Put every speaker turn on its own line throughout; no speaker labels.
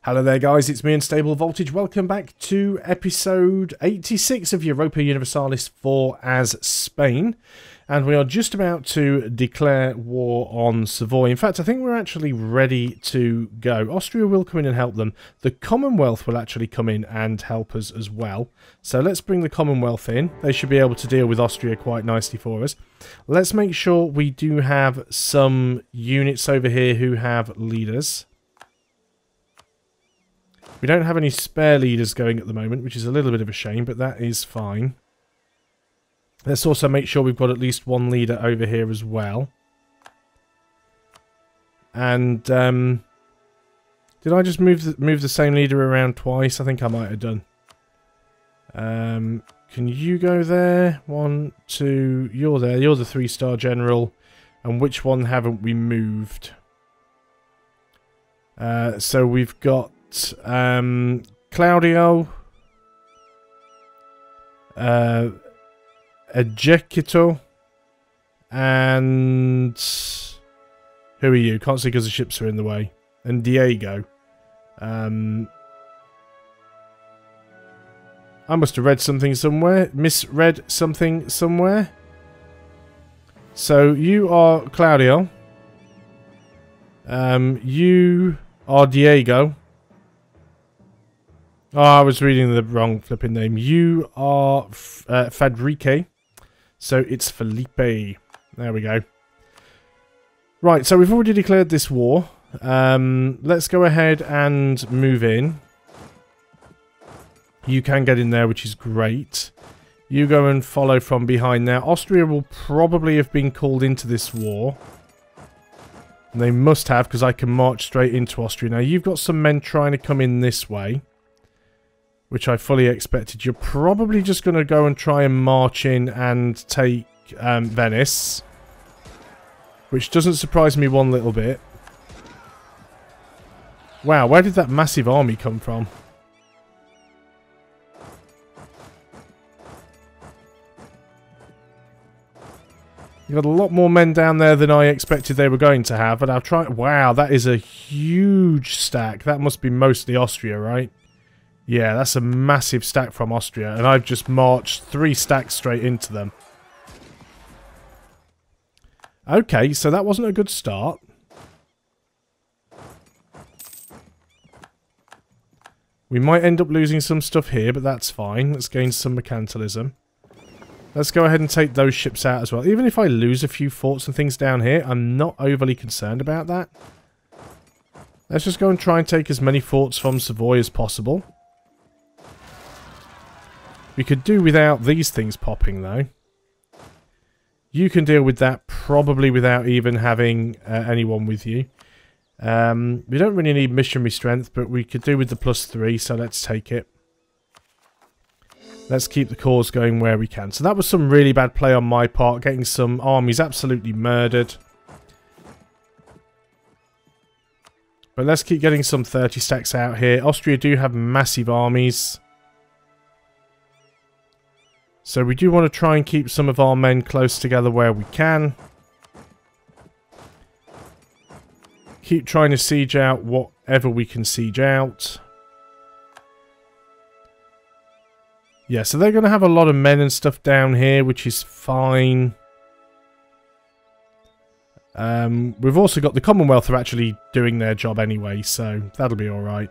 Hello there guys, it's me Unstable Voltage. Welcome back to episode 86 of Europa Universalis for as Spain. And we are just about to declare war on Savoy. In fact, I think we're actually ready to go. Austria will come in and help them. The Commonwealth will actually come in and help us as well. So let's bring the Commonwealth in. They should be able to deal with Austria quite nicely for us. Let's make sure we do have some units over here who have leaders. We don't have any spare leaders going at the moment, which is a little bit of a shame, but that is fine. Let's also make sure we've got at least one leader over here as well. And did I just move the same leader around twice? I think I might have done. Can you go there? 1, 2, you're there. You're the 3-star general. And which one haven't we moved? So we've got Claudio, Ejecito, and who are you? Can't see because the ships are in the way. And Diego. I must have read something somewhere. Misread something somewhere. So you are Claudio. You are Diego. Oh, I was reading the wrong flipping name. You are Fadrique. So it's Felipe. There we go. Right, so we've already declared this war. Let's go ahead and move in. You can get in there, which is great. You go and follow from behind now. Austria will probably have been called into this war. And they must have, because I can march straight into Austria. Now, you've got some men trying to come in this way, which I fully expected. You're probably just going to go and try and march in and take Venice, which doesn't surprise me one little bit. Wow, where did that massive army come from? You've got a lot more men down there than I expected they were going to have, but I'll try... Wow, that is a huge stack. That must be mostly Austria, right? Yeah, that's a massive stack from Austria, and I've just marched 3 stacks straight into them. Okay, so that wasn't a good start. We might end up losing some stuff here, but that's fine. Let's gain some mercantilism. Let's go ahead and take those ships out as well. Even if I lose a few forts and things down here, I'm not overly concerned about that. Let's just go and try and take as many forts from Savoy as possible. We could do without these things popping, though. You can deal with that probably without even having anyone with you. We don't really need missionary strength, but we could do with the +3, so let's take it. Let's keep the cause going where we can. So that was some really bad play on my part, getting some armies absolutely murdered. But let's keep getting some 30 stacks out here. Austria do have massive armies. So we do want to try and keep some of our men close together where we can. Keep trying to siege out whatever we can siege out. Yeah, so they're going to have a lot of men and stuff down here, which is fine. We've also got the Commonwealth are actually doing their job anyway, so that'll be alright.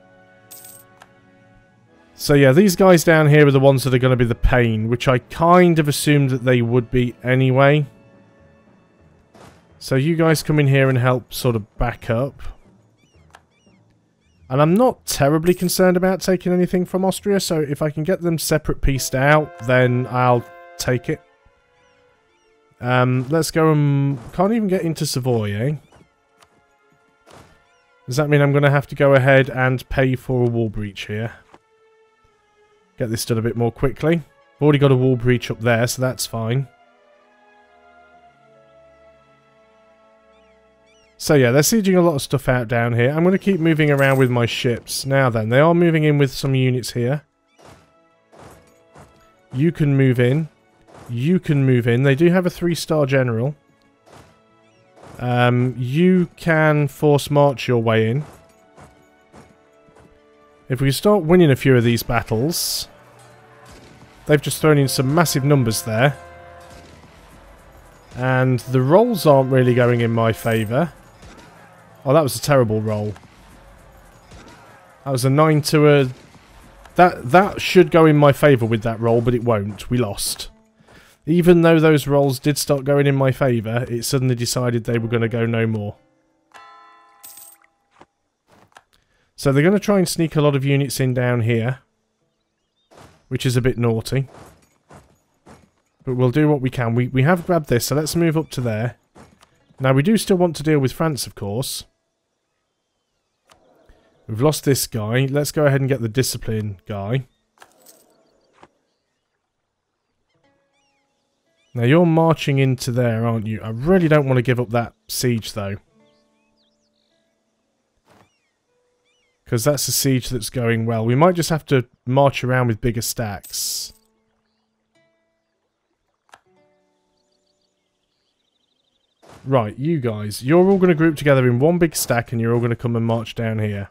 So yeah, these guys down here are the ones that are going to be the pain, which I kind of assumed that they would be anyway. So you guys come in here and help sort of back up. And I'm not terribly concerned about taking anything from Austria, so if I can get them separate pieced out, then I'll take it. Let's go and... Can't even get into Savoy, eh? Does that mean I'm going to have to go ahead and pay for a wall breach here? Get this done a bit more quickly. I've already got a wall breach up there, so that's fine. So yeah, they're sieging a lot of stuff out down here. I'm going to keep moving around with my ships. Now then, they are moving in with some units here. You can move in. You can move in. They do have a 3-star general. You can force march your way in. If we start winning a few of these battles... They've just thrown in some massive numbers there. And the rolls aren't really going in my favour. Oh, that was a terrible roll. That was a 9 to a... That should go in my favour with that roll, but it won't. We lost. Even though those rolls did start going in my favour, it suddenly decided they were going to go no more. So they're going to try and sneak a lot of units in down here. Which is a bit naughty. But we'll do what we can. We have grabbed this, so let's move up to there. Now, we do still want to deal with France, of course. We've lost this guy. Let's go ahead and get the discipline guy. Now, you're marching into there, aren't you? I really don't want to give up that siege, though. Because that's a siege that's going well. We might just have to march around with bigger stacks. Right, you guys. You're all going to group together in one big stack and you're all going to come and march down here.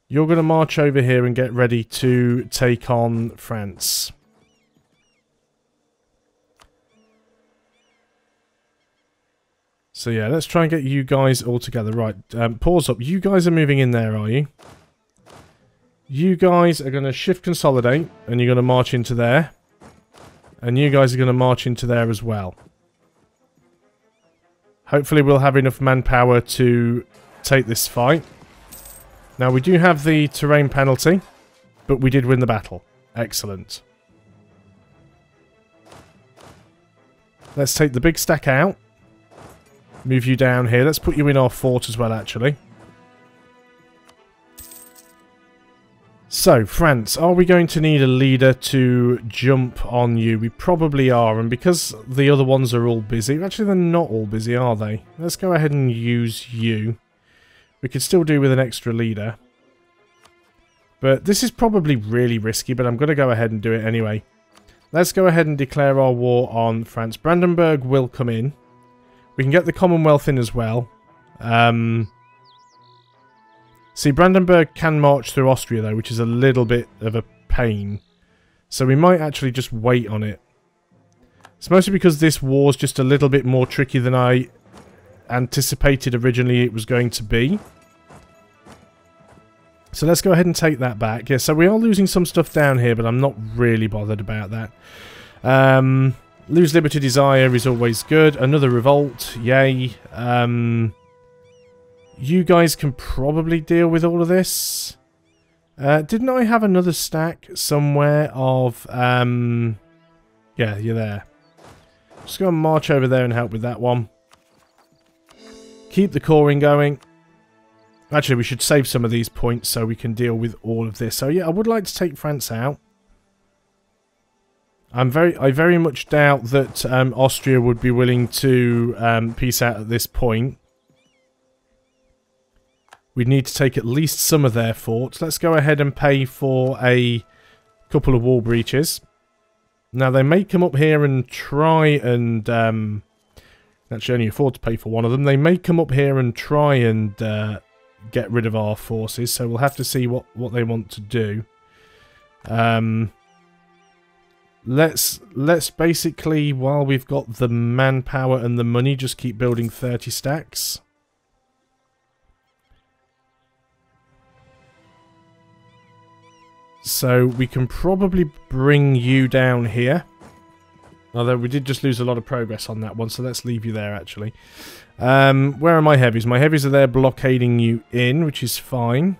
You're going to march over here and get ready to take on France. So yeah, let's try and get you guys all together. Right, pause up. You guys are moving in there, are you? You guys are going to shift consolidate, and you're going to march into there. And you guys are going to march into there as well. Hopefully we'll have enough manpower to take this fight. Now, we do have the terrain penalty, but we did win the battle. Excellent. Let's take the big stack out. Move you down here. Let's put you in our fort as well, actually. So, France, are we going to need a leader to jump on you? We probably are, and because the other ones are all busy... Actually, they're not all busy, are they? Let's go ahead and use you. We could still do with an extra leader. But this is probably really risky, but I'm going to go ahead and do it anyway. Let's go ahead and declare our war on France. Brandenburg will come in. We can get the Commonwealth in as well. See, Brandenburg can march through Austria, though, which is a little bit of a pain. So we might actually just wait on it. It's mostly because this war's just a little bit more tricky than I anticipated originally it was going to be. So let's go ahead and take that back. Yeah, so we are losing some stuff down here, but I'm not really bothered about that. Lose Liberty Desire is always good. Another revolt, yay. You guys can probably deal with all of this. Didn't I have another stack somewhere of... yeah, you're there. Just go and march over there and help with that one. Keep the coring going. Actually, we should save some of these points so we can deal with all of this. So yeah, I would like to take France out. I very much doubt that Austria would be willing to peace out at this point. We'd need to take at least some of their forts. Let's go ahead and pay for a couple of wall breaches. Now, they may come up here and try and... actually, only afford to pay for one of them. They may come up here and try and get rid of our forces, so we'll have to see what they want to do. Let's basically, while we've got the manpower and the money, just keep building 30 stacks. So we can probably bring you down here. Although we did just lose a lot of progress on that one, so let's leave you there actually. Where are my heavies? My heavies are there blockading you in, which is fine.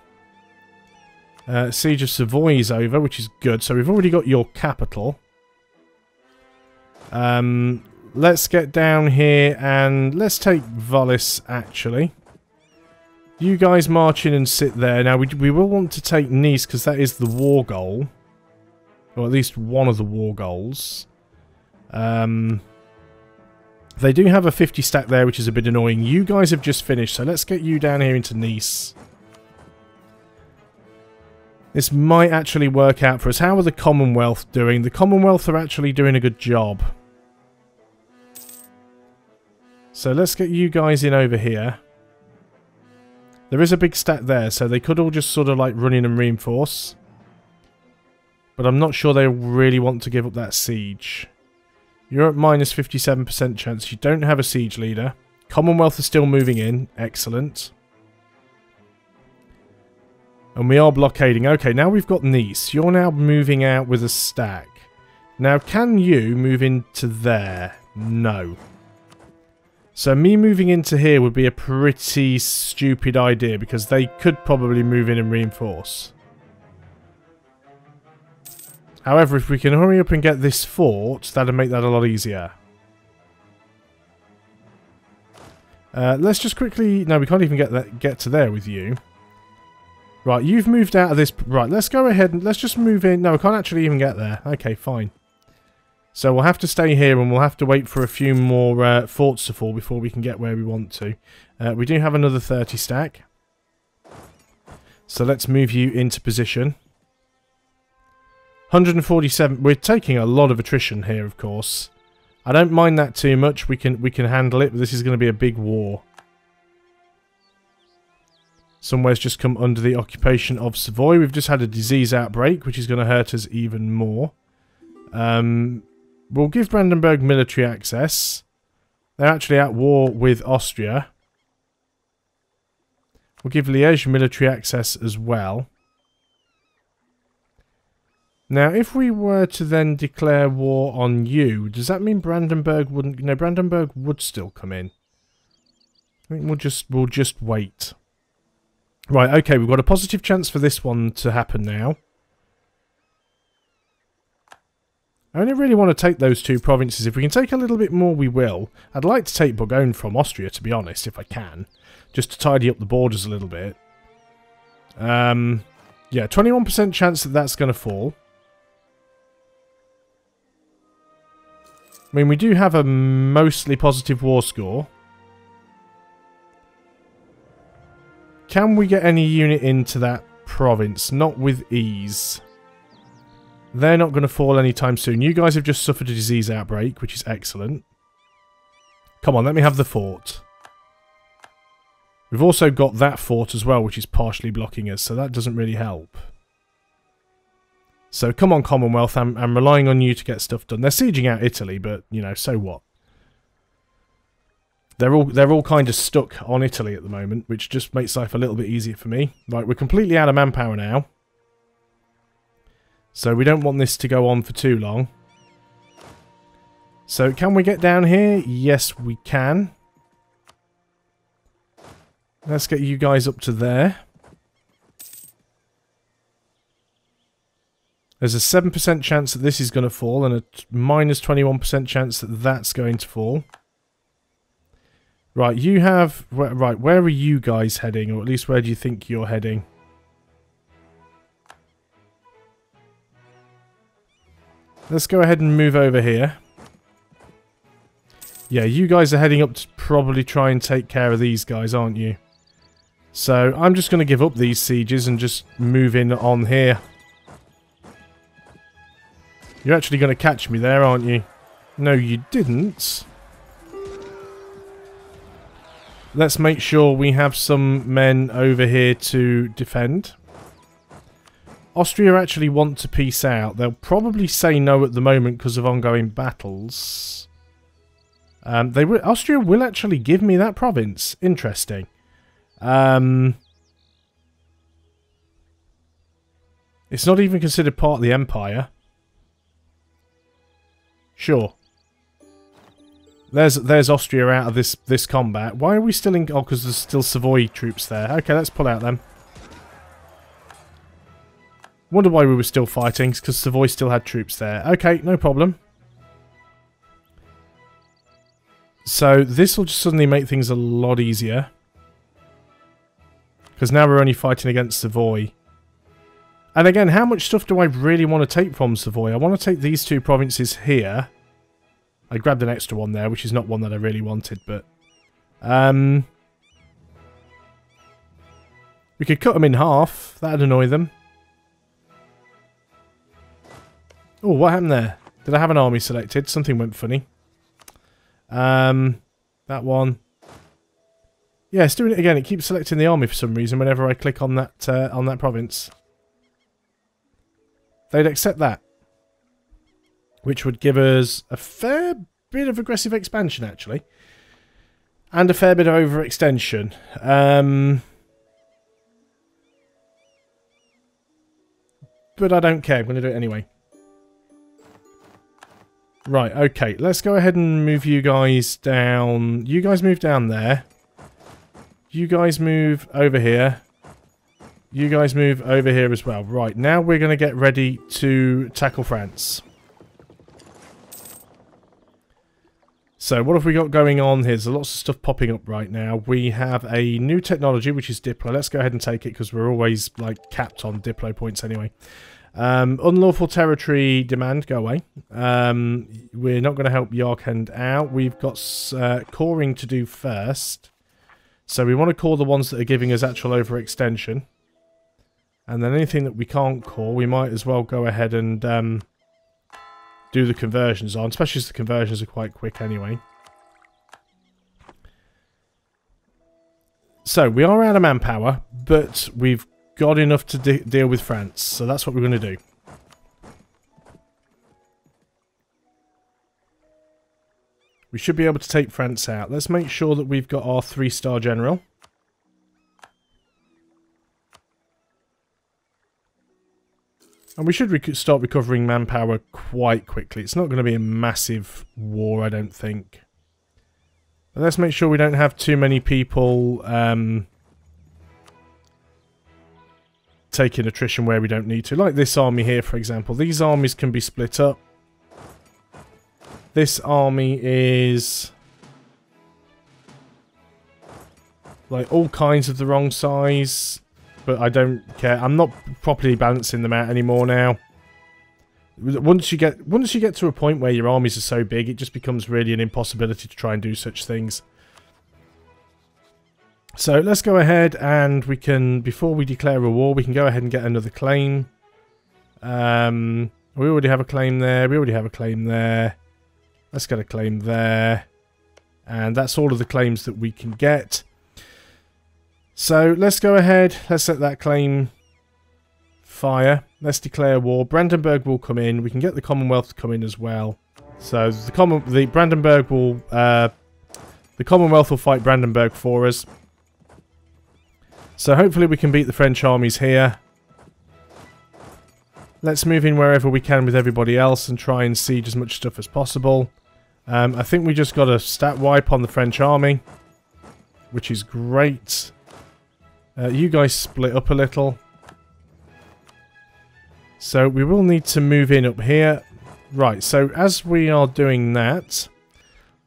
Siege of Savoy is over, which is good. So we've already got your capital. Let's get down here and let's take Wallis actually. You guys march in and sit there. Now we will want to take Nice because that is the war goal. Or at least one of the war goals. They do have a 50 stack there, which is a bit annoying. You guys have just finished, so let's get you down here into Nice. This might actually work out for us. How are the Commonwealth doing? The Commonwealth are actually doing a good job. So let's get you guys in over here. There is a big stack there, so they could all just sort of like run in and reinforce. But I'm not sure they really want to give up that siege. You're at minus 57% chance. You don't have a siege leader. Commonwealth are still moving in. Excellent. And we are blockading. Okay, now we've got Nice. You're now moving out with a stack. Now, can you move into there? No. So me moving into here would be a pretty stupid idea because they could probably move in and reinforce. However, if we can hurry up and get this fort, that'll make that a lot easier. Let's just quickly... No, we can't even get to there with you. Right, you've moved out of this... Right, let's go ahead and let's just move in. No, we can't actually even get there. Okay, fine. So we'll have to stay here and we'll have to wait for a few more forts to fall before we can get where we want to. We do have another 30 stack. So let's move you into position. 147. We're taking a lot of attrition here, of course. I don't mind that too much. We can handle it, but this is going to be a big war. Somewhere's just come under the occupation of Savoy. We've just had a disease outbreak, which is going to hurt us even more. We'll give Brandenburg military access. They're actually at war with Austria. We'll give Liège military access as well. Now, if we were to then declare war on you, does that mean Brandenburg wouldn't... No, Brandenburg would still come in. I think we'll just wait. Right, okay, we've got a positive chance for this one to happen now. I only really want to take those two provinces. If we can take a little bit more, we will. I'd like to take Bourgogne from Austria, to be honest, if I can. Just to tidy up the borders a little bit. Yeah, 21% chance that that's going to fall. I mean, we do have a mostly positive war score. Can we get any unit into that province? Not with ease. They're not going to fall anytime soon. You guys have just suffered a disease outbreak, which is excellent. Come on, let me have the fort. We've also got that fort as well, which is partially blocking us, so that doesn't really help. So come on, Commonwealth, I'm relying on you to get stuff done. They're sieging out Italy, but, you know, so what? They're all kind of stuck on Italy at the moment, which just makes life a little bit easier for me. Right, we're completely out of manpower now. So we don't want this to go on for too long. So can we get down here? Yes, we can. Let's get you guys up to there. There's a 7% chance that this is going to fall and a minus 21% chance that that's going to fall. Right, you have... Right, where are you guys heading? Or at least where do you think you're heading? Let's go ahead and move over here. Yeah, you guys are heading up to probably try and take care of these guys, aren't you? So, I'm just going to give up these sieges and just move in on here. You're actually going to catch me there, aren't you? No, you didn't. Let's make sure we have some men over here to defend. Austria actually want to peace out. They'll probably say no at the moment because of ongoing battles. Austria will actually give me that province. Interesting. It's not even considered part of the empire. Sure. There's Austria out of this combat. Why are we still in... Oh, because there's still Savoy troops there. Okay, let's pull out them. Wonder why we were still fighting. Because Savoy still had troops there. Okay, no problem. So this will just suddenly make things a lot easier. Because now we're only fighting against Savoy. And again, how much stuff do I really want to take from Savoy? I want to take these two provinces here. I grabbed an extra one there, which is not one that I really wanted, but... we could cut them in half. That'd annoy them. Oh, what happened there? Did I have an army selected? Something went funny. That one. Yeah, it's doing it again. It keeps selecting the army for some reason whenever I click on that province. They'd accept that. Which would give us a fair bit of aggressive expansion, actually. And a fair bit of overextension. But I don't care. I'm going to do it anyway. Right, okay. Let's go ahead and move you guys down. You guys move down there. You guys move over here. You guys move over here as well. Right, now we're going to get ready to tackle France. So what have we got going on here? There's lots of stuff popping up right now. We have a new technology, which is Diplo. Let's go ahead and take it because we're always like capped on Diplo points anyway. Unlawful territory demand, go away. We're not going to help Yarkand out. We've got coring to do first. So we want to core the ones that are giving us actual overextension. And then anything that we can't core, we might as well go ahead and do the conversions on, especially as the conversions are quite quick anyway. So, we are out of manpower, but we've got enough to deal with France, so that's what we're going to do. We should be able to take France out. Let's make sure that we've got our 3-star general. And we should start recovering manpower quite quickly. It's not going to be a massive war, I don't think. But let's make sure we don't have too many people taking attrition where we don't need to. Like this army here, for example. These armies can be split up. This army is like all kinds of the wrong size. But I don't care. I'm not properly balancing them out anymore now. Once you get to a point where your armies are so big, it just becomes really an impossibility to try and do such things. So let's go ahead and we can, before we declare a war, we can go ahead and get another claim. We already have a claim there. We already have a claim there. Let's get a claim there. And that's all of the claims that we can get. So, let's go ahead, let's set that claim fire, let's declare war. Brandenburg will come in, we can get the Commonwealth to come in as well. So, the Commonwealth will fight Brandenburg for us. So, hopefully we can beat the French armies here. Let's move in wherever we can with everybody else and try and siege as much stuff as possible. I think we just got a stat wipe on the French army, which is great. You guys split up a little. So we will need to move in up here. Right, so as we are doing that,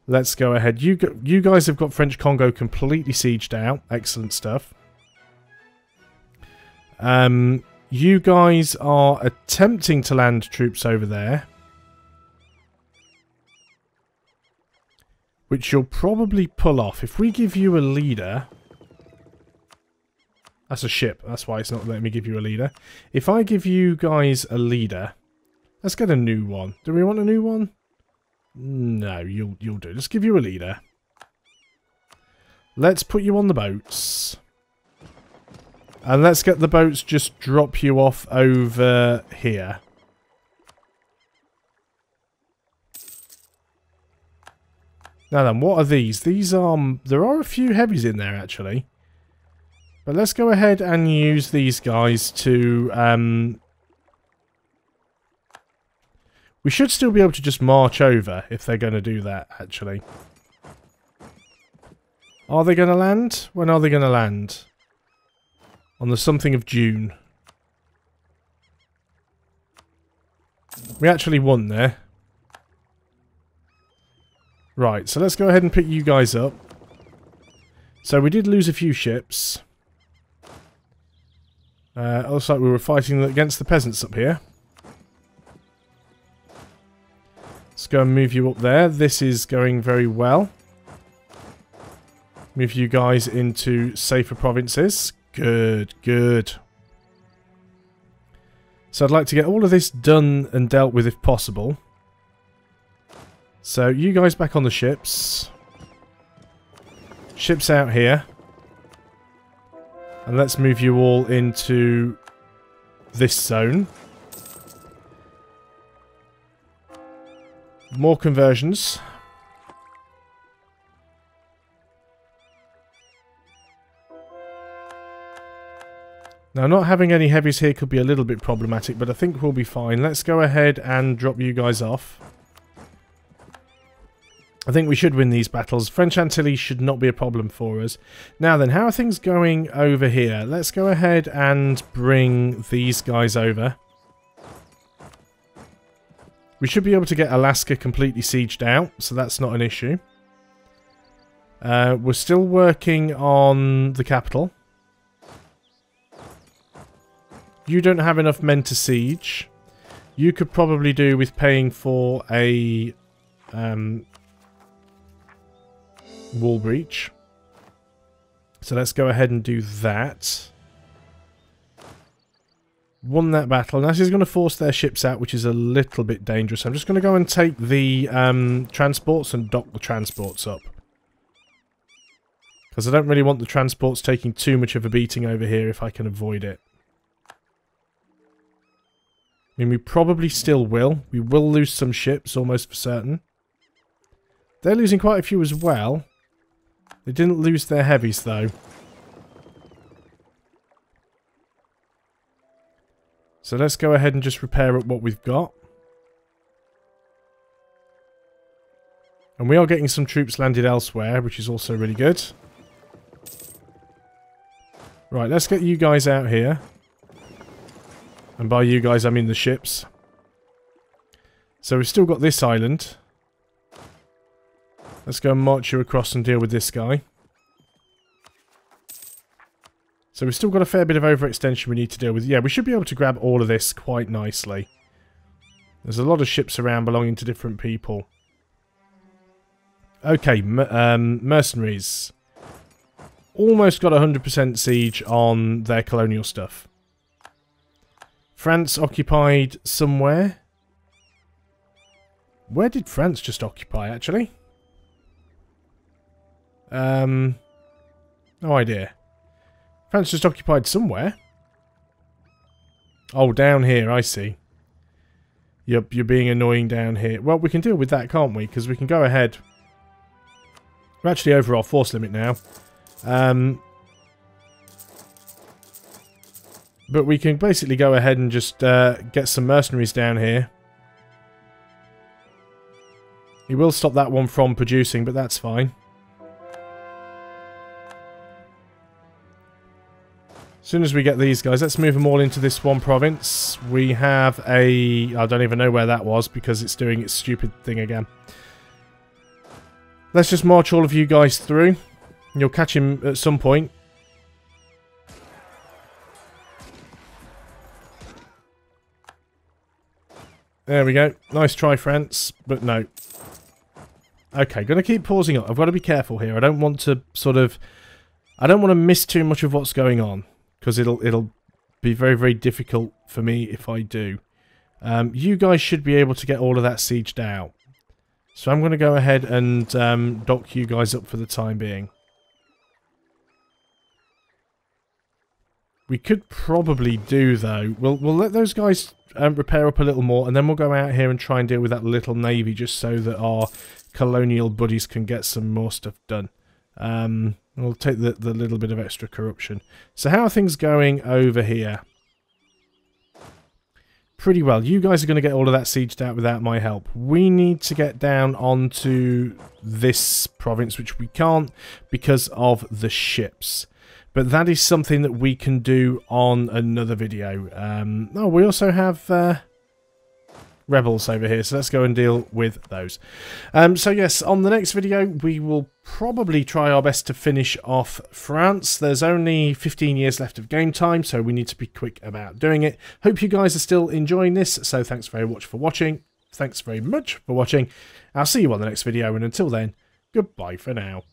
let's go ahead. You guys have got French Congo completely sieged out. Excellent stuff. You guys are attempting to land troops over there, which you'll probably pull off. If we give you a leader... That's a ship. That's why it's not letting me give you a leader. If I give you guys a leader... Let's get a new one. Do we want a new one? No, you'll do. Let's give you a leader. Let's put you on the boats. And let's get the boats just drop you off over here. Now then, what are these? These are... There are a few heavies in there, actually. But let's go ahead and use these guys to... We should still be able to just march over if they're going to do that, actually. Are they going to land? When are they going to land? On the something of June. We actually won there. Right, so let's go ahead and pick you guys up. So we did lose a few ships. Looks like we were fighting against the peasants up here. Let's go and move you up there. This is going very well. Move you guys into safer provinces. Good, good. So I'd like to get all of this done and dealt with if possible. So you guys back on the ships. Ships out here. And let's move you all into this zone. More conversions. Now, not having any heavies here could be a little bit problematic, but I think we'll be fine. Let's go ahead and drop you guys off. I think we should win these battles. French Antilles should not be a problem for us. Now then, how are things going over here? Let's go ahead and bring these guys over. We should be able to get Alaska completely sieged out, so that's not an issue. We're still working on the capital. You don't have enough men to siege. You could probably do with paying for a wall breach. So let's go ahead and do that. Won that battle. Now this is going to force their ships out, which is a little bit dangerous. I'm just going to go and take the transports and dock the transports up. Because I don't really want the transports taking too much of a beating over here if I can avoid it. I mean, we probably still will. We will lose some ships, almost for certain. They're losing quite a few as well. They didn't lose their heavies, though. So let's go ahead and just repair up what we've got. And we are getting some troops landed elsewhere, which is also really good. Right, let's get you guys out here. And by you guys, I mean the ships. So we've still got this island. Let's go and march you across and deal with this guy. So we've still got a fair bit of overextension we need to deal with. Yeah, we should be able to grab all of this quite nicely. There's a lot of ships around belonging to different people. Okay, mercenaries. Almost got 100% siege on their colonial stuff. France occupied somewhere. Where did France just occupy, actually? No idea. France just occupied somewhere. Oh, down here, I see. You're being annoying down here. Well, we can deal with that, can't we? Because we can go ahead. We're actually over our force limit now. But we can basically go ahead and just get some mercenaries down here. He will stop that one from producing, but that's fine. As soon as we get these guys, let's move them all into this one province. We have a... I don't even know where that was because it's doing its stupid thing again. Let's just march all of you guys through. You'll catch him at some point. There we go. Nice try, France, but no. Okay, gonna keep pausing up. I've got to be careful here. I don't want to sort of... I don't want to miss too much of what's going on, because it'll be very, very difficult for me if I do. You guys should be able to get all of that sieged out. So I'm going to go ahead and dock you guys up for the time being. We could probably do, though. We'll let those guys repair up a little more, and then we'll go out here and try and deal with that little navy, just so that our colonial buddies can get some more stuff done. We'll take the little bit of extra corruption. So how are things going over here? Pretty well. You guys are going to get all of that sieged out without my help. We need to get down onto this province, which we can't because of the ships. But that is something that we can do on another video. Oh, we also have rebels over here, so let's go and deal with those. So yes, on the next video, we will probably try our best to finish off France. There's only 15 years left of game time, so we need to be quick about doing it. Hope you guys are still enjoying this, so thanks very much for watching. Thanks very much for watching. I'll see you on the next video, and until then, goodbye for now.